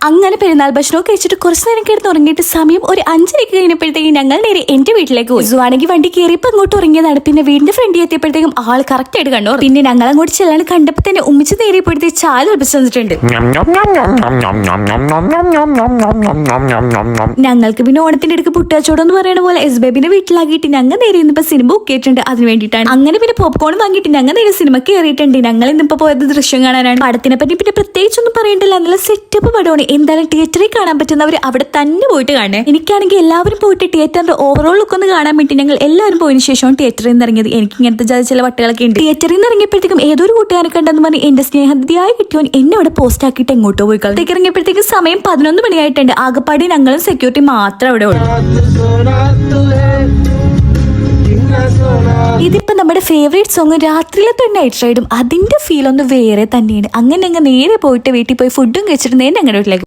അങ്ങനെ പെരുന്നാൾ ഭക്ഷണമൊക്കെ കഴിച്ചിട്ട് കുറച്ച് നേരം കിടന്ന് ഉറങ്ങിയിട്ട് സമയം ഒരു 5:30 കഴിഞ്ഞപ്പോഴത്തേക്കും ഞങ്ങൾ നേരെ എന്റെ വീട്ടിലേക്ക് പോയി. സുവാണെങ്കിൽ വണ്ടി കയറിയപ്പോൾ അങ്ങോട്ട് ഉറങ്ങിയതാണ്. പിന്നെ വീടിന്റെ ഫ്രണ്ടിൽ എത്തിയപ്പോഴത്തേക്കും ആൾ കറക്റ്റ് ആയിട്ട് കണ്ടു. പിന്നെ ഞങ്ങൾ അങ്ങോട്ട് ചെല്ലാണ്ട് കണ്ടപ്പോൾ തന്നെ ഉമ്മിച്ച് നേരിയപ്പോഴത്തേക്ക് ചാല് ഉറപ്പിച്ചു തന്നിട്ടുണ്ട്. ഞങ്ങൾക്ക് പിന്നെ ഓണത്തിന്റെ അടുക്ക് പുട്ടാച്ചോടം എന്ന് പറയുന്ന പോലെ എസ് ബേബിന്റെ വീട്ടിലാക്കിയിട്ട് ഞങ്ങൾ നേരെ ഇന്നിപ്പോ സിനിമ ബുക്ക് ചെയ്തിട്ടുണ്ട്. അതിന് വേണ്ടിയിട്ടാണ്. അങ്ങനെ പിന്നെ പോപ്കോൺ വാങ്ങിയിട്ട് ഞങ്ങൾ നേരെ സിനിമ കയറിയിട്ടുണ്ട്. ഞങ്ങൾ ഇന്നിപ്പോ പോയത് ദൃശ്യം കാണാനാണ്. പടത്തിനെ പറ്റി പിന്നെ പ്രത്യേകിച്ചൊന്നും പറയണ്ടല്ലോ, നല്ല സെറ്റപ്പ് പടമാണ്. എന്തായാലും തിയേറ്ററിൽ കാണാൻ പറ്റുന്നവർ അവിടെ തന്നെ പോയിട്ട് കാണേ. എനിക്കാണെങ്കിൽ എല്ലാവരും പോയിട്ട് തിയേറ്ററിന്റെ ഓവറോൾ ലുക്ക് ഒന്ന് കാണാൻ വേണ്ടി ഞങ്ങൾ എല്ലാവരും പോയതിനു ശേഷമാണ് തിയേറ്ററിൽ നിന്ന് ഇറങ്ങിയത്. എനിക്ക് ഇങ്ങനത്തെ ചില വട്ടുകളൊക്കെ ഉണ്ട്. തിയേറ്ററിൽ നിന്ന് ഇറങ്ങിയപ്പോഴത്തേക്കും ഏതൊരു കൂട്ടുകാരെ കണ്ടെന്ന് പറഞ്ഞ് എന്റെ സ്നേഹതിയായി കിട്ടിയോൻ എന്നെ അവിടെ പോസ്റ്റ് ആക്കിയിട്ട് എങ്ങോട്ടോ പോയി കളി. ഇറങ്ങിയപ്പോഴത്തേക്കും സമയം 11 മണിയായിട്ടുണ്ട്. ആകപ്പാടി ഞങ്ങളും സെക്യൂരിറ്റി മാത്രം അവിടെ ഉള്ളൂ. ഇതിപ്പോ നമ്മുടെ ഫേവറേറ്റ് സോങ് രാത്രിയിലത്തെ നൈറ്റ് റൈഡും അതിന്റെ ഫീൽ ഒന്ന് വേറെ തന്നെയാണ്. അങ്ങനെ നേരെ പോയിട്ട് വീട്ടിൽ പോയി ഫുഡും കഴിച്ചിട്ട് നേരെ ഞങ്ങളുടെ വീട്ടിലേക്ക്